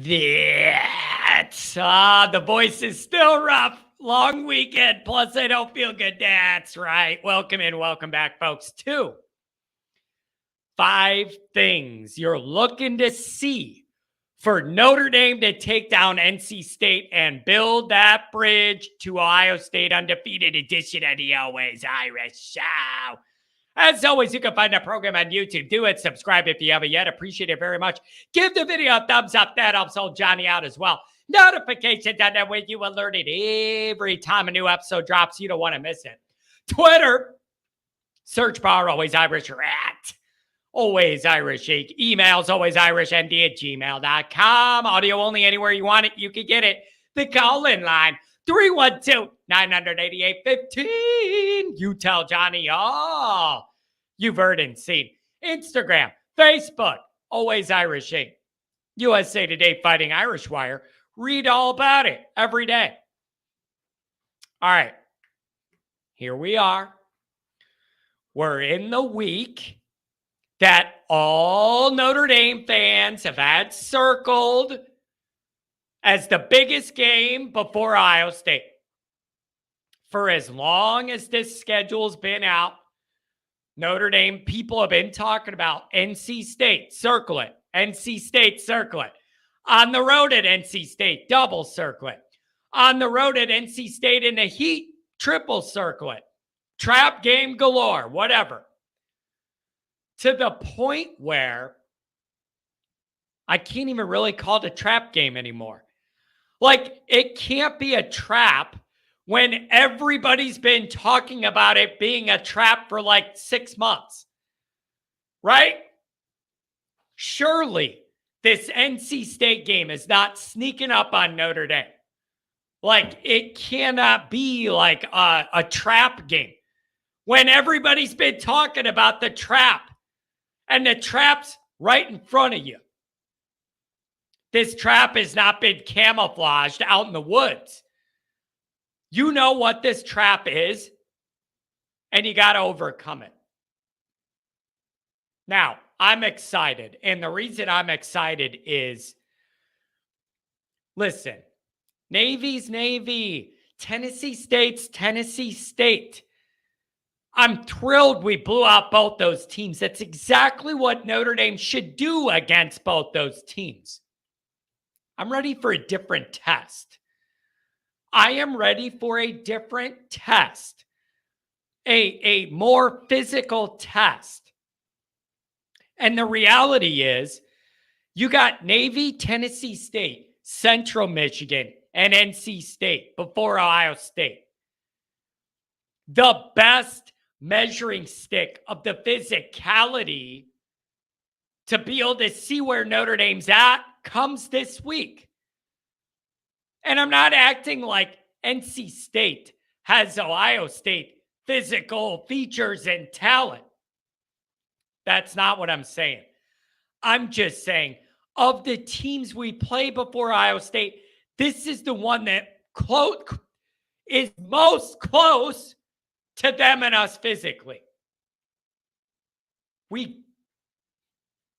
The voice is still rough. Long weekend. Plus, I don't feel good. That's right. Welcome in. Welcome back, folks, to 5 things you're looking to see for Notre Dame to take down NC State and build that bridge to Ohio State undefeated edition of the Always Irish Show. As always, you can find the program on YouTube. Do it. Subscribe if you haven't yet. Appreciate it very much. Give the video a thumbs up. That helps old Johnny out as well. Notifications on that way you alerted every time a new episode drops. You don't want to miss it. Twitter, search bar, Always Irish, or at Always Irish. Emails, alwaysirishnd@gmail.com. Audio only anywhere you want it. You can get it. The call-in line, 312-988-15. You tell Johnny all you've heard and seen. Instagram, Facebook, Always Irish Inc. USA Today Fighting Irish Wire. Read all about it every day. All right. Here we are. We're in the week that all Notre Dame fans have had circled as the biggest game before Ohio State. For as long as this schedule's been out, Notre Dame people have been talking about NC State, circle it. NC State, circle it. On the road at NC State, double circle it. On the road at NC State in the heat, triple circle it. Trap game galore, whatever. To the point where I can't even really call it a trap game anymore. Like, it can't be a trap when everybody's been talking about it being a trap for like 6 months. Right? Surely this NC State game is not sneaking up on Notre Dame. Like, it cannot be like a trap game when everybody's been talking about the trap and the trap's right in front of you. This trap has not been camouflaged out in the woods. You know what this trap is, and you got to overcome it. Now, I'm excited, and the reason I'm excited is, listen, Navy's Navy, Tennessee State's Tennessee State. I'm thrilled we blew out both those teams. That's exactly what Notre Dame should do against both those teams. I'm ready for a different test. I am ready for a different test, a more physical test. And the reality is, you got Navy, Tennessee State, Central Michigan, and NC State before Ohio State. The best measuring stick of the physicality to be able to see where Notre Dame's at comes this week. And I'm not acting like NC State has Ohio State physical features and talent. That's not what I'm saying. I'm just saying, of the teams we play before Ohio State, this is the one that is most close to them and us physically.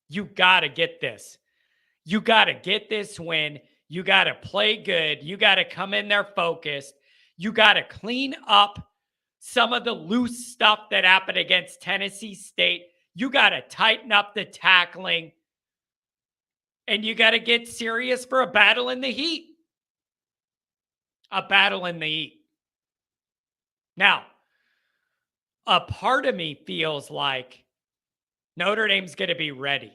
You got to get this. You got to get this win. You got to play good. You got to come in there focused. You got to clean up some of the loose stuff that happened against Tennessee State. You got to tighten up the tackling. And you got to get serious for a battle in the heat. A battle in the heat. Now, a part of me feels like Notre Dame's going to be ready.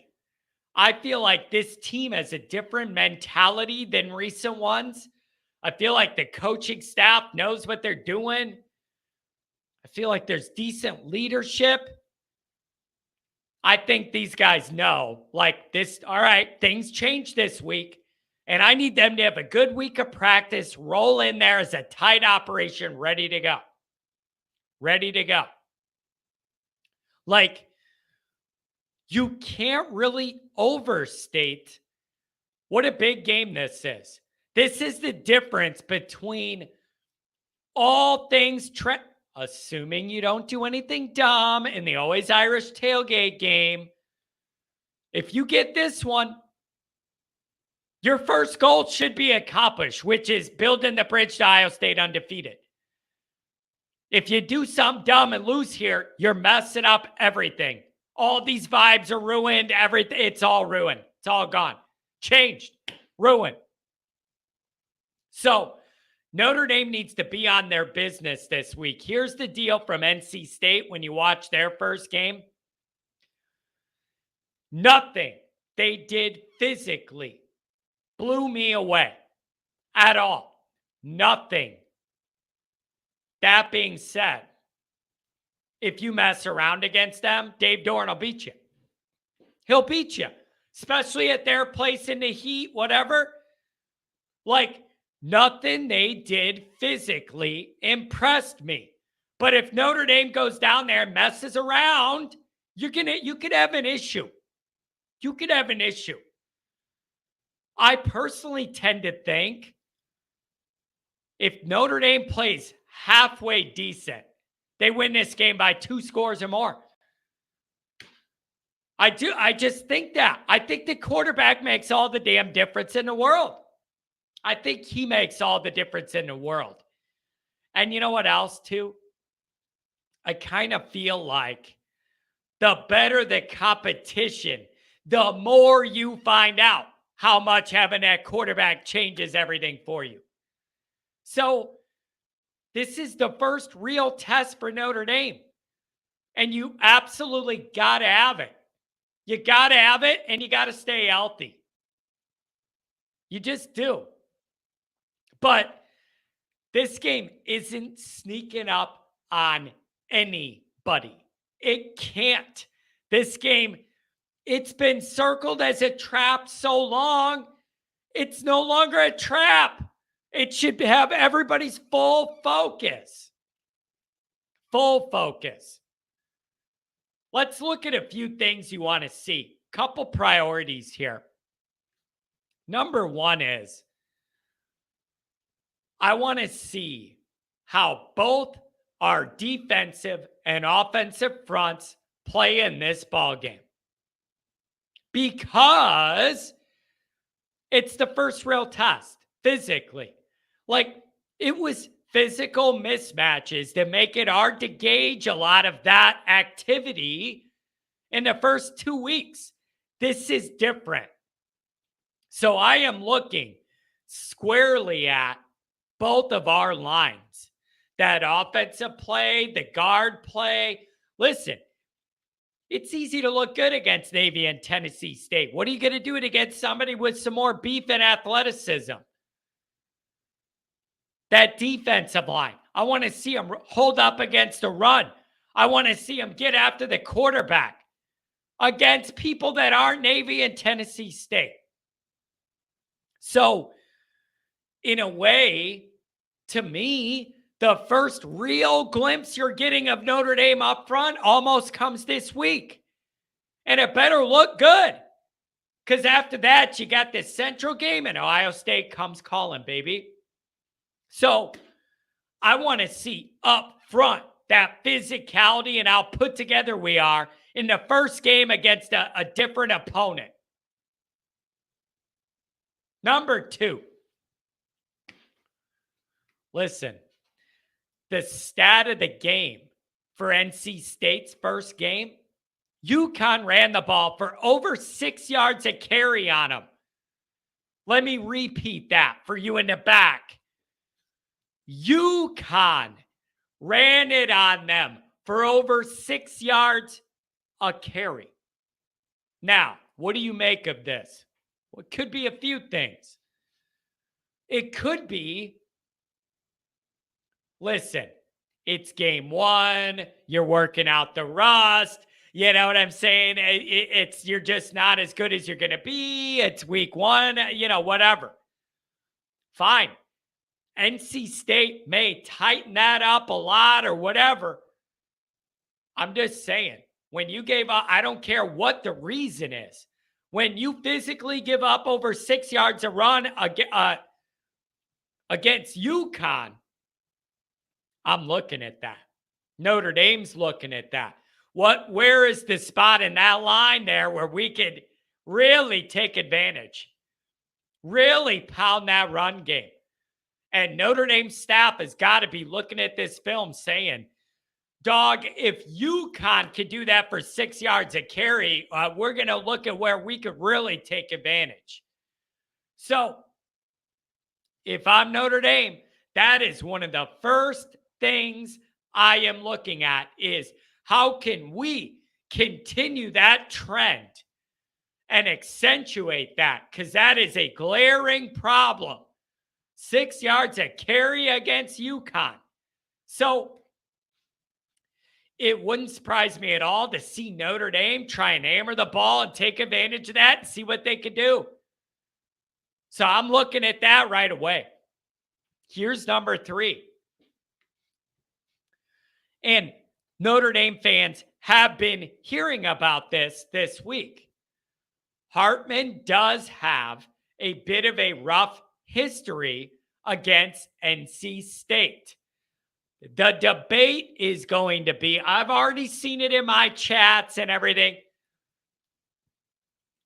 I feel like this team has a different mentality than recent ones. I feel like the coaching staff knows what they're doing. I feel like there's decent leadership. I think these guys know, like this, all right, things change this week, and I need them to have a good week of practice, roll in there as a tight operation, ready to go. Ready to go. Like, you can't really overstate what a big game this is. This is the difference between all things, assuming you don't do anything dumb in the Always Irish tailgate game. If you get this one, Your first goal should be accomplished, which is building the bridge to Ohio State undefeated. If you do something dumb and lose here, you're messing up everything. All these vibes are ruined. Everything, it's all ruined. It's all gone. Changed. Ruined. So Notre Dame needs to be on their business this week. Here's the deal from NC State when you watch their first game. Nothing they did physically blew me away at all. Nothing. That being said, if you mess around against them, Dave Doran will beat you. He'll beat you, especially at their place in the heat, whatever. Like, nothing they did physically impressed me. But if Notre Dame goes down there and messes around, you could have an issue. You could have an issue. I personally tend to think if Notre Dame plays halfway decent, they win this game by 2 scores or more. I do. I just think that. I think the quarterback makes all the damn difference in the world. I think he makes all the difference in the world. And you know what else, too? I kind of feel like the better the competition, the more you find out how much having that quarterback changes everything for you. So this is the first real test for Notre Dame. And you absolutely got to have it. You got to have it, and you got to stay healthy. You just do. But this game isn't sneaking up on anybody. It can't. This game, it's been circled as a trap so long, it's no longer a trap. It should have everybody's full focus. Full focus. Let's look at a few things you want to see. Couple priorities here. Number one is, I want to see how both our defensive and offensive fronts play in this ball game. Because it's the first real test physically. Like, it was physical mismatches that make it hard to gauge a lot of that activity in the first 2 weeks. This is different. So I am looking squarely at both of our lines. That offensive play, the guard play. Listen, it's easy to look good against Navy and Tennessee State. What are you going to do it against somebody with some more beef and athleticism? That defensive line. I want to see them hold up against a run. I want to see them get after the quarterback against people that aren't Navy and Tennessee State. So, in a way, to me, the first real glimpse you're getting of Notre Dame up front almost comes this week. And it better look good. Because after that, you got this Central game and Ohio State comes calling, baby. So I want to see up front that physicality and how put together we are in the first game against a different opponent. Number two. Listen, the stat of the game for NC State's first game, UConn ran the ball for over 6 yards a carry on them. Let me repeat that for you in the back. UConn ran it on them for over 6 yards a carry. Now, what do you make of this? Well, it could be a few things. It could be, listen, it's game one. You're working out the rust. You know what I'm saying? You're just not as good as you're going to be. It's week one, whatever. Fine. NC State may tighten that up a lot or whatever. I'm just saying, when you gave up, I don't care what the reason is. When you physically give up over 6 yards a run against UConn, I'm looking at that. Notre Dame's looking at that. Where is the spot in that line there where we could really take advantage? Really pound that run game. And Notre Dame staff has got to be looking at this film saying, dog, if UConn could do that for 6 yards a carry, we're going to look at where we could really take advantage. So if I'm Notre Dame, that is one of the first things I am looking at is how can we continue that trend and accentuate that? Because that is a glaring problem. 6 yards a carry against UConn. So it wouldn't surprise me at all to see Notre Dame try and hammer the ball and take advantage of that and see what they could do. So I'm looking at that right away. Here's number 3. And Notre Dame fans have been hearing about this week. Hartman does have a bit of a rough history against NC State. The debate is going to be, I've already seen it in my chats and everything.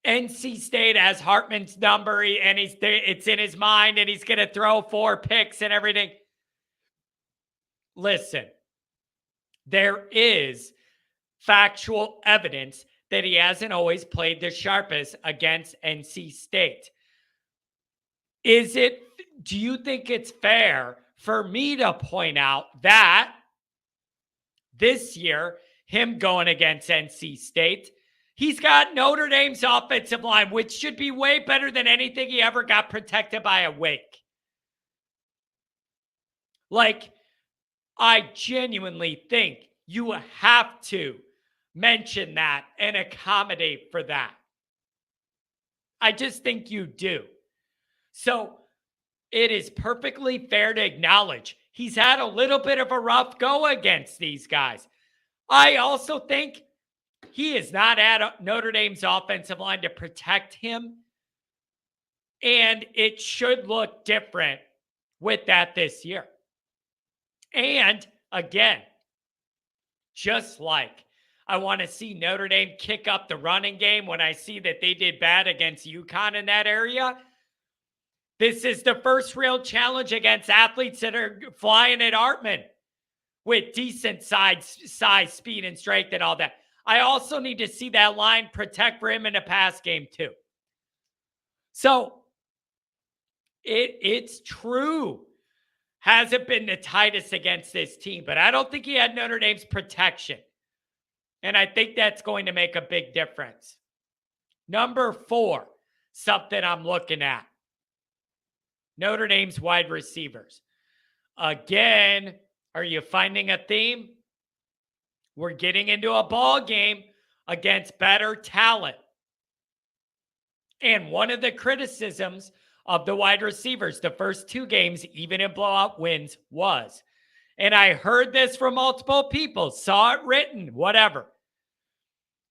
NC State has Hartman's number and it's in his mind and he's going to throw 4 picks and everything. Listen, there is factual evidence that he hasn't always played the sharpest against NC State. Do you think it's fair for me to point out that this year, him going against NC State, he's got Notre Dame's offensive line, which should be way better than anything he ever got protected by a Wake. Like, I genuinely think you have to mention that and accommodate for that. I just think you do. So it is perfectly fair to acknowledge he's had a little bit of a rough go against these guys. I also think he is not at Notre Dame's offensive line to protect him. And it should look different with that this year. And again, just like I want to see Notre Dame kick up the running game when I see that they did bad against UConn in that area. This is the first real challenge against athletes that are flying at Hartman with decent size, speed, and strength and all that. I also need to see that line protect for him in a pass game too. So it's true. Hasn't been the tightest against this team, but I don't think he had Notre Dame's protection. And I think that's going to make a big difference. Number 4, something I'm looking at. Notre Dame's wide receivers. Again, are you finding a theme? We're getting into a ball game against better talent. And one of the criticisms of the wide receivers, the first 2 games, even in blowout wins, was, and I heard this from multiple people, saw it written, whatever.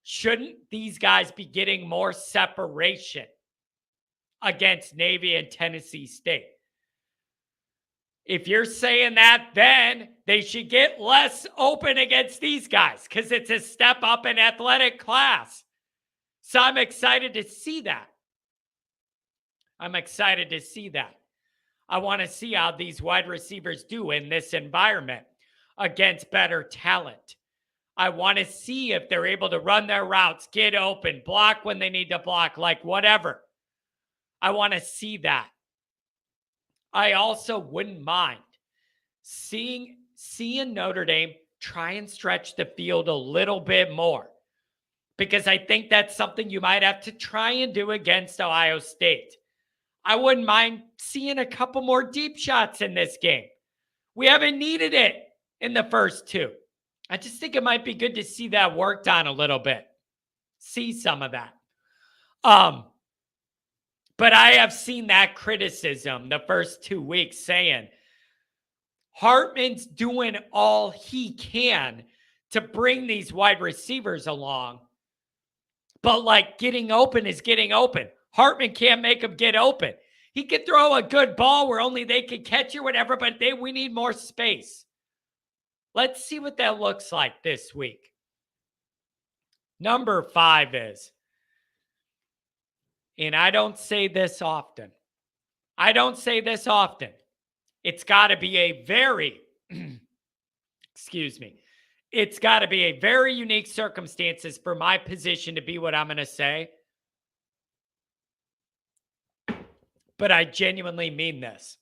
Shouldn't these guys be getting more separation against Navy and Tennessee State? If you're saying that, then they should get less open against these guys because it's a step up in athletic class. So I'm excited to see that. I want to see how these wide receivers do in this environment against better talent. I want to see if they're able to run their routes, get open, block when they need to block, like whatever. I want to see that. I also wouldn't mind seeing Notre Dame try and stretch the field a little bit more, because I think that's something you might have to try and do against Ohio State. I wouldn't mind seeing a couple more deep shots in this game. We haven't needed it in the first 2. I just think it might be good to see that worked on a little bit. See some of that. But I have seen that criticism the first 2 weeks saying Hartman's doing all he can to bring these wide receivers along. But like getting open is getting open. Hartman can't make them get open. He could throw a good ball where only they could catch or whatever, but we need more space. Let's see what that looks like this week. Number 5 is, and I don't say this often, I don't say this often. It's got to be a very, excuse me, it's got to be a very unique circumstances for my position to be what I'm going to say. But I genuinely mean this.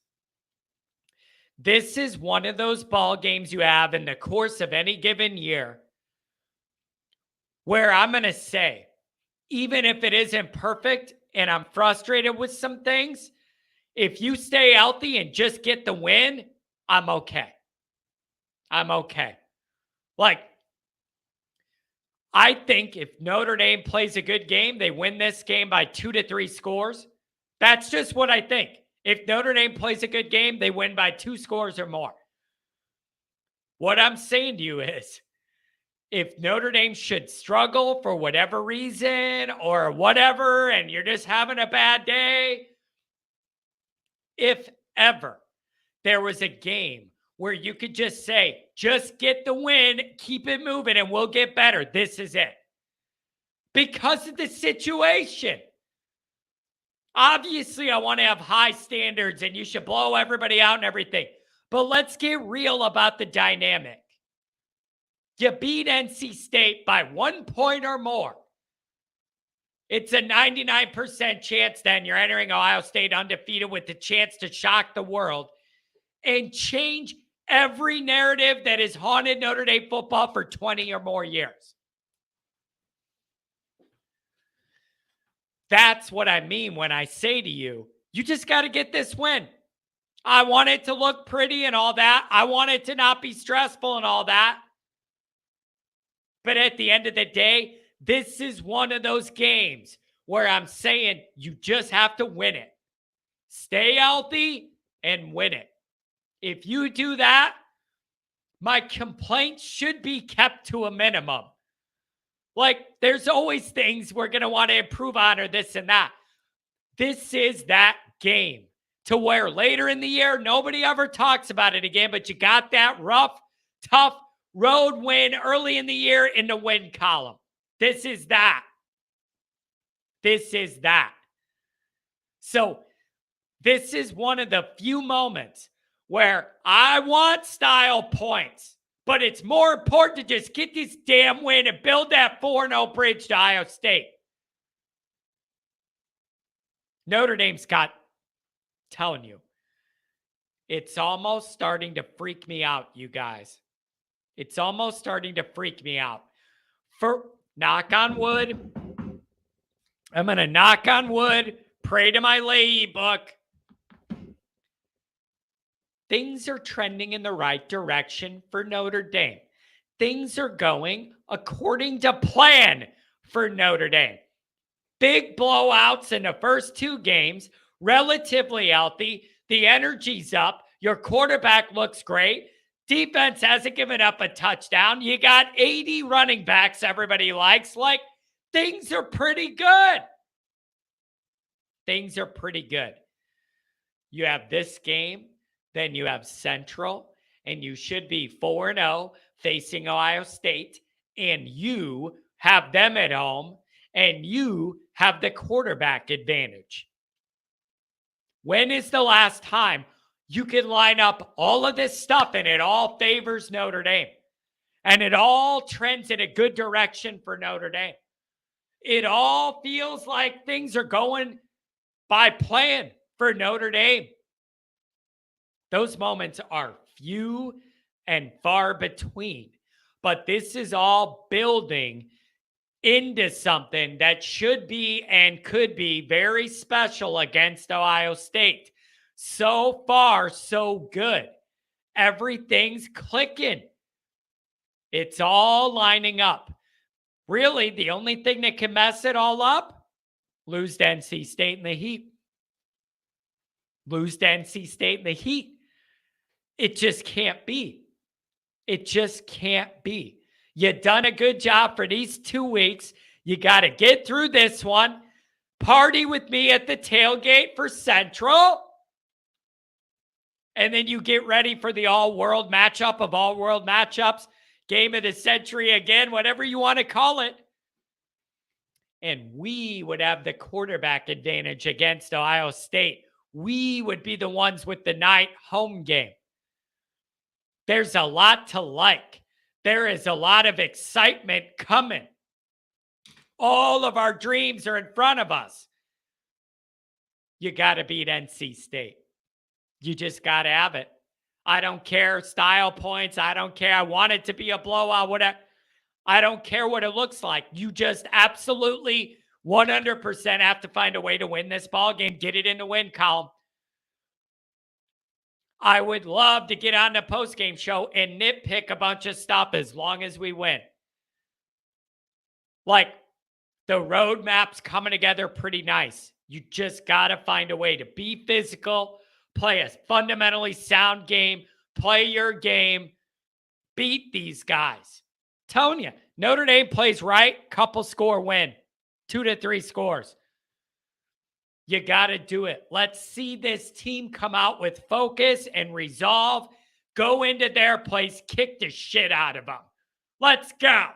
This is one of those ball games you have in the course of any given year where I'm going to say, even if it isn't perfect and I'm frustrated with some things, if you stay healthy and just get the win, I'm okay. I'm okay. Like, I think if Notre Dame plays a good game, they win this game by 2 to 3 scores. That's just what I think. If Notre Dame plays a good game, they win by 2 scores or more. What I'm saying to you is, if Notre Dame should struggle for whatever reason or whatever, and you're just having a bad day, if ever there was a game where you could just say, just get the win, keep it moving, and we'll get better, this is it. Because of the situation. Obviously, I want to have high standards and you should blow everybody out and everything. But let's get real about the dynamic. You beat NC State by 1 point or more. It's a 99% chance then you're entering Ohio State undefeated with the chance to shock the world and change every narrative that has haunted Notre Dame football for 20 or more years. That's what I mean when I say to you, you just got to get this win. I want it to look pretty and all that. I want it to not be stressful and all that. But at the end of the day, this is one of those games where I'm saying you just have to win it. Stay healthy and win it. If you do that, my complaints should be kept to a minimum. Like, there's always things we're going to want to improve on or this and that. This is that game to where later in the year, nobody ever talks about it again, but you got that rough, tough road win early in the year in the win column. This is that. This is that. So this is one of the few moments where I want style points, but it's more important to just get this damn win and build that 4-0 bridge to Ohio State. Notre Dame's got, telling you, it's almost starting to freak me out, you guys. It's almost starting to freak me out. For knock on wood, I'm going to knock on wood, pray to my lay book. Things are trending in the right direction for Notre Dame. Things are going according to plan for Notre Dame. Big blowouts in the first 2 games, relatively healthy. The energy's up. Your quarterback looks great. Defense hasn't given up a touchdown. You got 80 running backs everybody likes. Like, things are pretty good. Things are pretty good. You have this game. Then you have Central, and you should be 4-0 facing Ohio State, and you have them at home, and you have the quarterback advantage. When is the last time you can line up all of this stuff and it all favors Notre Dame? And it all trends in a good direction for Notre Dame. It all feels like things are going by plan for Notre Dame. Those moments are few and far between, but this is all building into something that should be and could be very special against Ohio State. So far, so good. Everything's clicking. It's all lining up. Really, the only thing that can mess it all up, lose to NC State in the heat. Lose to NC State in the heat. It just can't be. It just can't be. You've done a good job for these 2 weeks. You got to get through this one. Party with me at the tailgate for Central. And then you get ready for the all-world matchup of all-world matchups. Game of the century again, whatever you want to call it. And we would have the quarterback advantage against Ohio State. we would be the ones with the night home game. There's a lot to like. There is a lot of excitement coming. All of our dreams are in front of us. You got to beat NC State. You just got to have it. I don't care style points. I don't care. I want it to be a blowout. Whatever. I don't care what it looks like. You just absolutely 100% have to find a way to win this ball game. Get it in the win column. I would love to get on the postgame show and nitpick a bunch of stuff as long as we win. Like, the roadmap's coming together pretty nice. You just got to find a way to be physical, play a fundamentally sound game, play your game, beat these guys. I'm telling you, Notre Dame plays right, couple score win, 2 to 3 scores. You got to do it. Let's see this team come out with focus and resolve, go into their place, kick the shit out of them. Let's go.